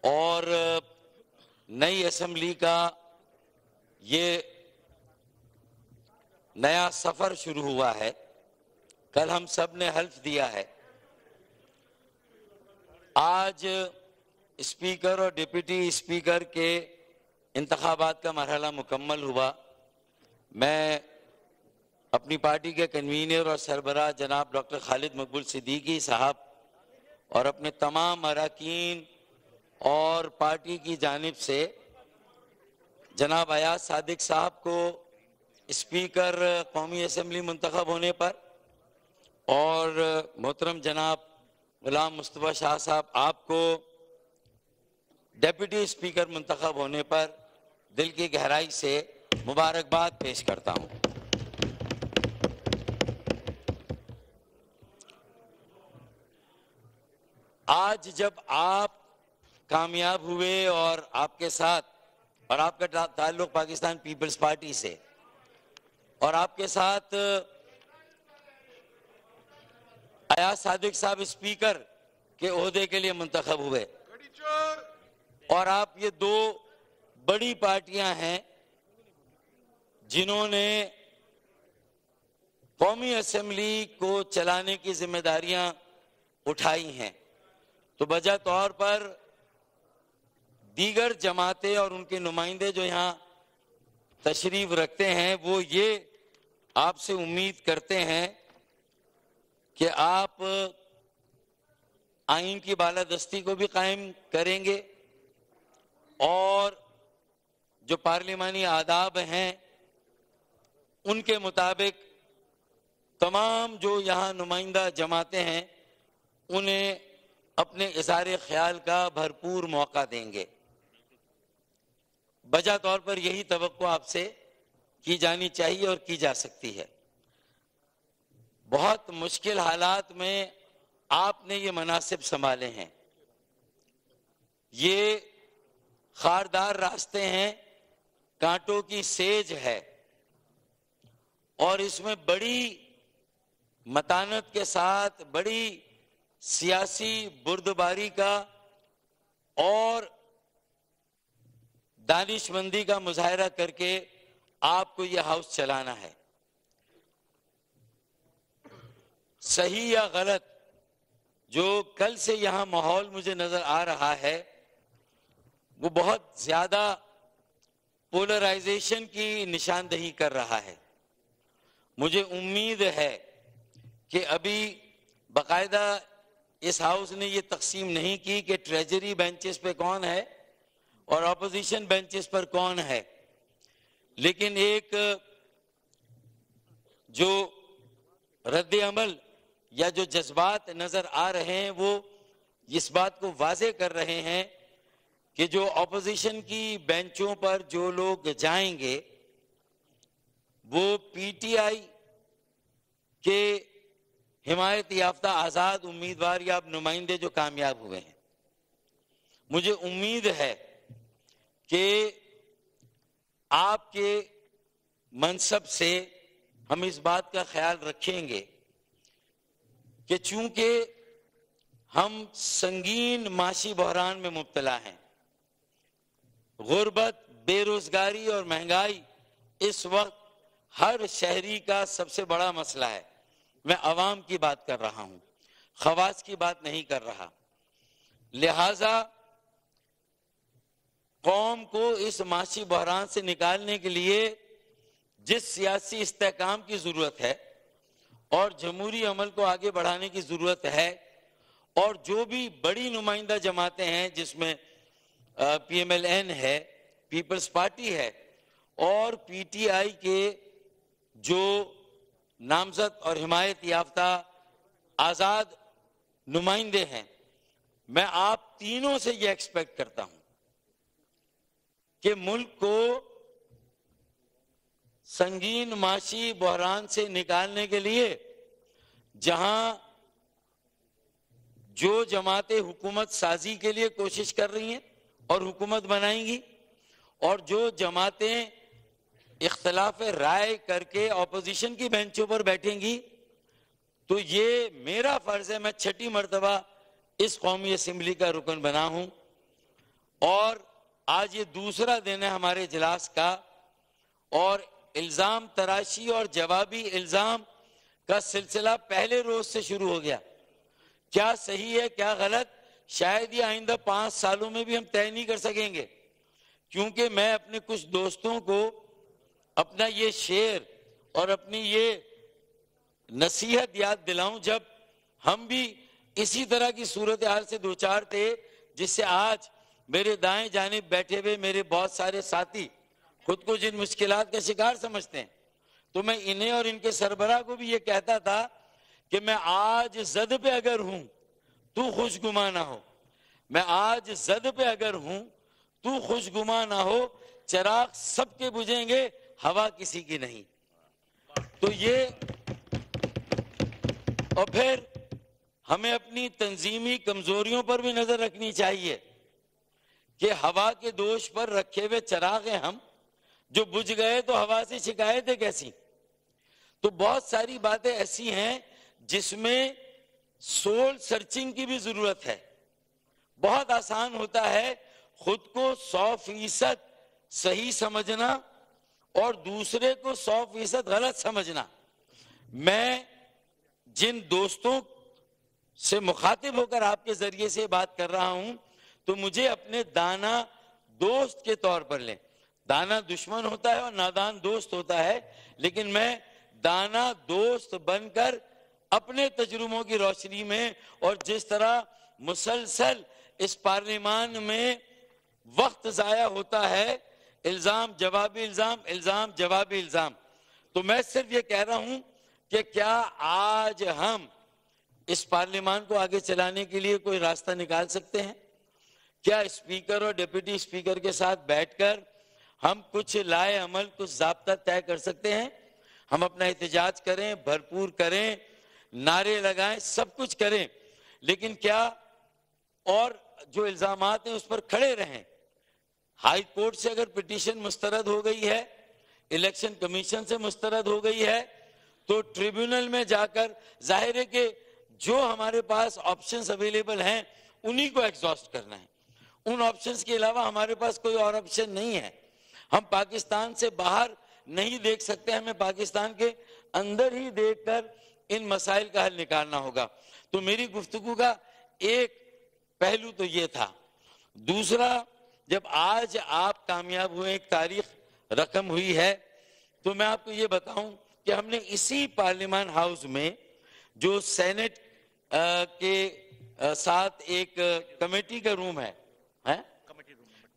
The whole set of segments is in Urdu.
اور نئی اسمبلی کا یہ نیا سفر شروع ہوا ہے. کل ہم سب نے حلف دیا ہے. آج اسپیکر اور ڈپٹی اسپیکر کے انتخابات کا مرحلہ مکمل ہوا. میں اپنی پارٹی کے کنوینر اور سربراہ جناب ڈاکٹر خالد مقبول صدیقی صاحب اور اپنے تمام اراکین اور پارٹی کی جانب سے جناب ایاز صادق صاحب کو اسپیکر قومی اسمبلی منتخب ہونے پر اور محترم جناب غلام مصطفیٰ شاہ صاحب آپ کو ڈیپٹی اسپیکر منتخب ہونے پر دل کی گہرائی سے مبارکباد پیش کرتا ہوں. آج جب آپ کامیاب ہوئے اور آپ کے ساتھ اور آپ کا تعلق پاکستان پیپلز پارٹی سے اور آپ کے ساتھ ایاز صادق صاحب اسپیکر کے عہدے کے لیے منتخب ہوئے اور آپ یہ دو بڑی پارٹیاں ہیں جنہوں نے قومی اسمبلی کو چلانے کی ذمہ داریاں اٹھائی ہیں، تو بجا طور پر دیگر جماعتیں اور ان کے نمائندے جو یہاں تشریف رکھتے ہیں وہ یہ آپ سے امید کرتے ہیں کہ آپ آئین کی بالادستی کو بھی قائم کریں گے اور جو پارلیمانی آداب ہیں ان کے مطابق تمام جو یہاں نمائندہ جماعتیں ہیں انہیں اپنے اظہار خیال کا بھرپور موقع دیں گے. بجا طور پر یہی توقع آپ سے کی جانی چاہیے اور کی جا سکتی ہے. بہت مشکل حالات میں آپ نے یہ مناصب سنبھالے ہیں. یہ خاردار راستے ہیں، کانٹوں کی سیج ہے اور اس میں بڑی متانت کے ساتھ بڑی سیاسی بردباری کا اور دانش مندی کا مظاہرہ کر کے آپ کو یہ ہاؤس چلانا ہے. صحیح یا غلط جو کل سے یہاں ماحول مجھے نظر آ رہا ہے وہ بہت زیادہ پولرائزیشن کی نشاندہی کر رہا ہے. مجھے امید ہے کہ ابھی باقاعدہ اس ہاؤس نے یہ تقسیم نہیں کی کہ ٹریجری بینچز پہ کون ہے اور اپوزیشن بینچز پر کون ہے، لیکن ایک جو رد عمل یا جو جذبات نظر آ رہے ہیں وہ اس بات کو واضح کر رہے ہیں کہ جو اپوزیشن کی بینچوں پر جو لوگ جائیں گے وہ پی ٹی آئی کے حمایت یافتہ آزاد امیدوار یا نمائندے جو کامیاب ہوئے ہیں. مجھے امید ہے کہ آپ کے منصب سے ہم اس بات کا خیال رکھیں گے کہ چونکہ ہم سنگین معاشی بحران میں مبتلا ہیں، غربت، بے روزگاری اور مہنگائی اس وقت ہر شہری کا سب سے بڑا مسئلہ ہے. میں عوام کی بات کر رہا ہوں، خواص کی بات نہیں کر رہا. لہذا قوم کو اس معاشی بحران سے نکالنے کے لیے جس سیاسی استحکام کی ضرورت ہے اور جمہوری عمل کو آگے بڑھانے کی ضرورت ہے، اور جو بھی بڑی نمائندہ جماعتیں ہیں جس میں پی ایم ایل این ہے، پیپلز پارٹی ہے اور پی ٹی آئی کے جو نامزد اور حمایت یافتہ آزاد نمائندے ہیں، میں آپ تینوں سے یہ ایکسپیکٹ کرتا ہوں کہ ملک کو سنگین معاشی بحران سے نکالنے کے لیے جہاں جو جماعتیں حکومت سازی کے لیے کوشش کر رہی ہیں اور حکومت بنائیں گی، اور جو جماعتیں اختلاف رائے کر کے اپوزیشن کی بینچوں پر بیٹھیں گی، تو یہ میرا فرض ہے، میں چھٹی مرتبہ اس قومی اسمبلی کا رکن بنا ہوں اور آج یہ دوسرا دن ہے ہمارے اجلاس کا، اور الزام تراشی اور جوابی الزام کا سلسلہ پہلے روز سے شروع ہو گیا۔ کیا صحیح ہے کیا غلط، شاید یہ آئندہ 5 سالوں میں بھی ہم طے نہیں کر سکیں گے، کیونکہ میں اپنے کچھ دوستوں کو اپنا یہ شعر اور اپنی یہ نصیحت یاد دلاؤں جب ہم بھی اسی طرح کی صورتحال سے دوچار تھے، جس سے آج میرے دائیں جانب بیٹھے ہوئے میرے بہت سارے ساتھی خود کو جن مشکلات کا شکار سمجھتے ہیں، تو میں انہیں اور ان کے سربراہ کو بھی یہ کہتا تھا کہ میں آج زد پہ اگر ہوں تو خوش گمان نہ ہو، میں آج زد پہ اگر ہوں تو خوش گمان نہ ہو، چراغ سب کے بجھیں گے ہوا کسی کی نہیں۔ تو یہ، اور پھر ہمیں اپنی تنظیمی کمزوریوں پر بھی نظر رکھنی چاہیے کہ ہوا کے دوش پر رکھے ہوئے چراغ ہیں ہم، جو بجھ گئے تو ہوا سے شکایتیں کیسی۔ تو بہت ساری باتیں ایسی ہیں جس میں سول سرچنگ کی بھی ضرورت ہے۔ بہت آسان ہوتا ہے خود کو 100% صحیح سمجھنا اور دوسرے کو 100% غلط سمجھنا۔ میں جن دوستوں سے مخاطب ہو کر آپ کے ذریعے سے بات کر رہا ہوں، تو مجھے اپنے دانا دوست کے طور پر لیں۔ دانا دشمن ہوتا ہے اور نادان دوست ہوتا ہے، لیکن میں دانا دوست بن کر اپنے تجربوں کی روشنی میں، اور جس طرح مسلسل اس پارلیمان میں وقت ضائع ہوتا ہے، الزام جوابی الزام، الزام جوابی الزام، تو میں صرف یہ کہہ رہا ہوں کہ کیا آج ہم اس پارلیمان کو آگے چلانے کے لیے کوئی راستہ نکال سکتے ہیں؟ کیا اسپیکر اور ڈپٹی اسپیکر کے ساتھ بیٹھ کر ہم کچھ لائے عمل، کچھ ضابطہ طے کر سکتے ہیں؟ ہم اپنا احتجاج کریں، بھرپور کریں، نعرے لگائیں، سب کچھ کریں، لیکن کیا اور جو الزامات ہیں اس پر کھڑے رہیں؟ ہائی کورٹ سے اگر پٹیشن مسترد ہو گئی ہے، الیکشن کمیشن سے مسترد ہو گئی ہے، تو ٹریبیونل میں جا کر ظاہر ہے کہ جو ہمارے پاس آپشنز اویلیبل ہیں انہی کو ایگزاسٹ کرنا ہے۔ ان آپشنز کے علاوہ ہمارے پاس کوئی اور آپشن نہیں ہے۔ ہم پاکستان سے باہر نہیں دیکھ سکتے، ہمیں پاکستان کے اندر ہی دیکھ کر ان مسائل کا حل نکالنا ہوگا۔ تو میری گفتگو کا ایک پہلو تو یہ تھا۔ دوسرا، جب آج آپ کامیاب ہوئے، ایک تاریخ رقم ہوئی ہے، تو میں آپ کو یہ بتاؤں کہ ہم نے اسی پارلیمان ہاؤس میں جو سینٹ کے ساتھ ایک کمیٹی کا روم ہے،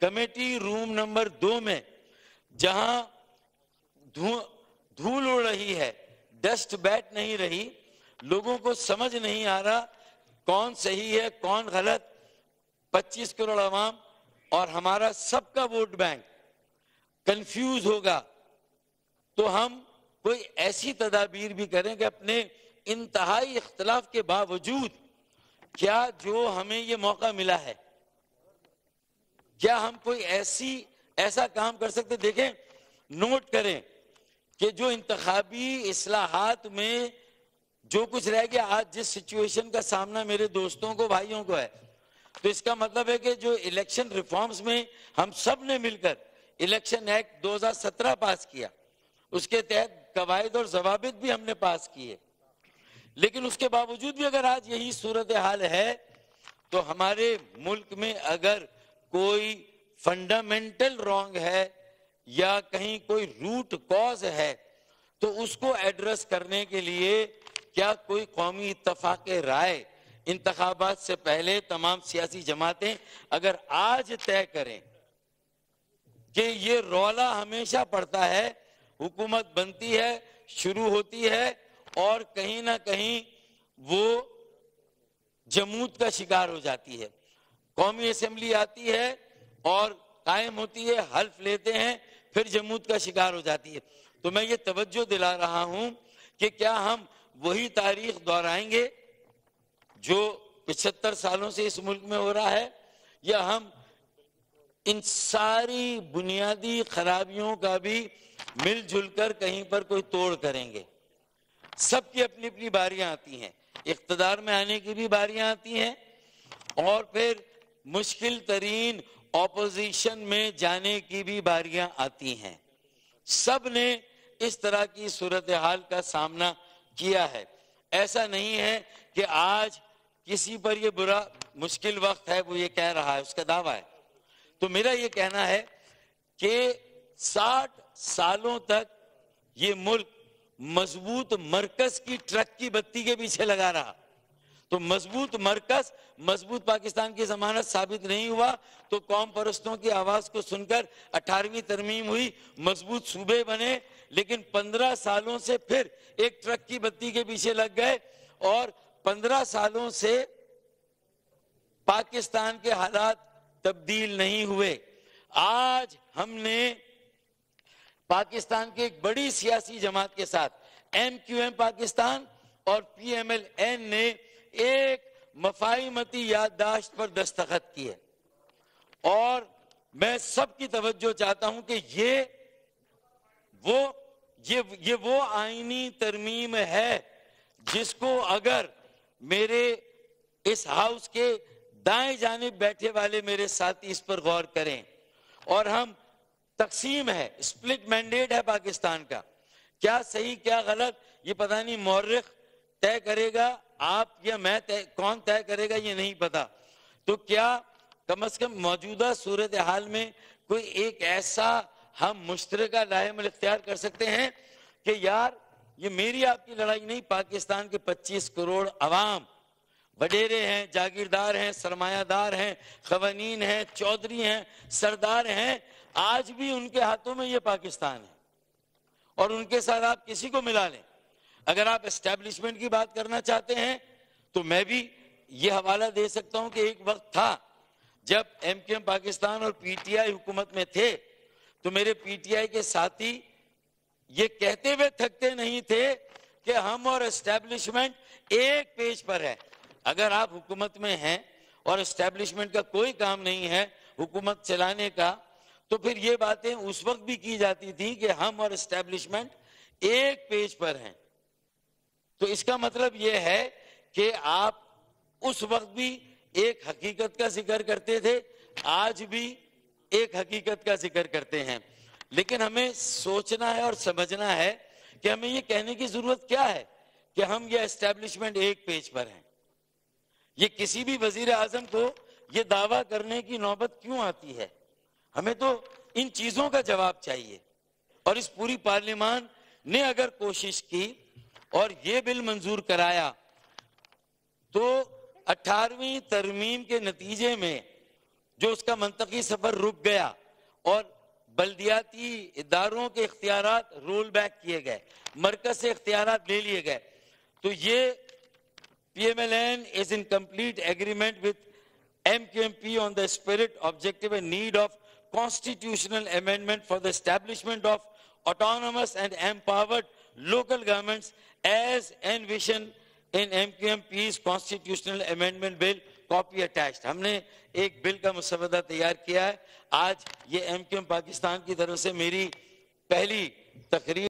کمیٹی روم نمبر 2 میں، جہاں دھول اڑ رہی ہے، ڈسٹ بیٹھ نہیں رہی، لوگوں کو سمجھ نہیں آ رہا کون صحیح ہے کون غلط، 25 کروڑ عوام اور ہمارا سب کا ووٹ بینک کنفیوز ہوگا، تو ہم کوئی ایسی تدابیر بھی کریں کہ اپنے انتہائی اختلاف کے باوجود کیا جو ہمیں یہ موقع ملا ہے، کیا ہم کوئی ایسا کام کر سکتے؟ دیکھیں، نوٹ کریں کہ جو انتخابی اصلاحات میں جو کچھ رہ گیا، آج جس سچویشن کا سامنا میرے دوستوں کو، بھائیوں کو ہے، تو اس کا مطلب ہے کہ جو الیکشن ریفارمز میں ہم سب نے مل کر الیکشن ایکٹ 2017 پاس کیا، اس کے تحت قواعد اور ضوابط بھی ہم نے پاس کیے، لیکن اس کے باوجود بھی اگر آج یہی صورتحال ہے، تو ہمارے ملک میں اگر کوئی فنڈامنٹل رانگ ہے یا کہیں کوئی روٹ کاز ہے، تو اس کو ایڈریس کرنے کے لیے کیا کوئی قومی اتفاق رائے انتخابات سے پہلے تمام سیاسی جماعتیں اگر آج طے کریں کہ یہ رولا ہمیشہ پڑتا ہے، حکومت بنتی ہے، شروع ہوتی ہے اور کہیں نہ کہیں وہ جمود کا شکار ہو جاتی ہے، قومی اسمبلی آتی ہے اور قائم ہوتی ہے، حلف لیتے ہیں، پھر جمود کا شکار ہو جاتی ہے۔ تو میں یہ توجہ دلا رہا ہوں کہ کیا ہم وہی تاریخ دہرائیں گے جو 75 سالوں سے اس ملک میں ہو رہا ہے، یا ہم ان ساری بنیادی خرابیوں کا بھی مل جل کر کہیں پر کوئی توڑ کریں گے؟ سب کی اپنی اپنی باریاں آتی ہیں، اقتدار میں آنے کی بھی باریاں آتی ہیں، اور پھر مشکل ترین اپوزیشن میں جانے کی بھی باریاں آتی ہیں. سب نے اس طرح کی صورتحال کا سامنا کیا ہے. ایسا نہیں ہے کہ آج کسی پر یہ برا مشکل وقت ہے وہ یہ کہہ رہا ہے، اس کا دعویٰ ہے. تو میرا یہ کہنا ہے کہ 60 سالوں تک یہ ملک مضبوط مرکز کی ٹرک کی بتی کے پیچھے لگا رہا. تو مضبوط مرکز، مضبوط پاکستان کی ضمانت ثابت نہیں ہوا تو قوم پرستوں کی آواز کو سن کر 18ویں ترمیم ہوئی، مضبوط صوبے بنے، لیکن 15 سالوں سے پھر ایک ٹرک کی بتی کے پیچھے لگ گئے اور 15 سالوں سے پاکستان کے حالات تبدیل نہیں ہوئے. آج ہم نے پاکستان کے ایک بڑی سیاسی جماعت کے ساتھ ایم کیو ایم پاکستان اور پی ایم ایل این نے ایک مفاہمتی یادداشت پر دستخط کیے، اور میں سب کی توجہ چاہتا ہوں کہ یہ وہ آئینی ترمیم ہے جس کو اگر میرے اس ہاؤس کے دائیں جانب بیٹھے والے میرے ساتھی اس پر غور کریں، اور ہم تقسیم ہے، سپلٹ مینڈیٹ ہے پاکستان کا، کیا صحیح کیا غلط یہ پتہ نہیں، مورخ طے کرے گا، آپ یا میں کون طے کرے گا یہ نہیں پتا. تو کیا کم از کم موجودہ صورتحال میں کوئی ایک ایسا ہم مشترکہ لاہ عمل اختیار کر سکتے ہیں کہ یار یہ میری آپ کی لڑائی نہیں، پاکستان کے 25 کروڑ عوام وڈیرے ہیں، جاگیردار ہیں، سرمایہ دار ہیں، خوانین ہیں، چودھری ہیں، سردار ہیں، آج بھی ان کے ہاتھوں میں یہ پاکستان ہے، اور ان کے ساتھ آپ کسی کو ملا لیں. اگر آپ اسٹیبلشمنٹ کی بات کرنا چاہتے ہیں تو میں بھی یہ حوالہ دے سکتا ہوں کہ ایک وقت تھا جب ایم کیو ایم پاکستان اور پی ٹی آئی حکومت میں تھے تو میرے پی ٹی آئی کے ساتھی یہ کہتے ہوئے تھکتے نہیں تھے کہ ہم اور اسٹیبلشمنٹ ایک پیج پر ہے. اگر آپ حکومت میں ہیں اور اسٹیبلشمنٹ کا کوئی کام نہیں ہے حکومت چلانے کا، تو پھر یہ باتیں اس وقت بھی کی جاتی تھی کہ ہم اور اسٹیبلشمنٹ ایک پیج پر ہیں. تو اس کا مطلب یہ ہے کہ آپ اس وقت بھی ایک حقیقت کا ذکر کرتے تھے، آج بھی ایک حقیقت کا ذکر کرتے ہیں. لیکن ہمیں سوچنا ہے اور سمجھنا ہے کہ ہمیں یہ کہنے کی ضرورت کیا ہے کہ ہم یہ اسٹیبلشمنٹ ایک پیج پر ہیں. یہ کسی بھی وزیر اعظم کو یہ دعویٰ کرنے کی نوبت کیوں آتی ہے؟ ہمیں تو ان چیزوں کا جواب چاہیے. اور اس پوری پارلیمان نے اگر کوشش کی اور یہ بل منظور کرایا تو 18ویں ترمیم کے نتیجے میں جو اس کا منطقی سفر رک گیا اور بلدیاتی اداروں کے اختیارات رول بیک کیے گئے، مرکز سے اختیارات لے لیے گئے، تو یہ PMLN is in complete agreement with MQMP on the spirit, objective and need of constitutional amendment for the establishment of autonomous and empowered local governments as envisioned in MQMP's constitutional amendment bill, copy attached. ہم نے ایک بل کا مسودہ تیار کیا ہے. آج یہ MQM پاکستان کی طرف سے میری پہلی تقریر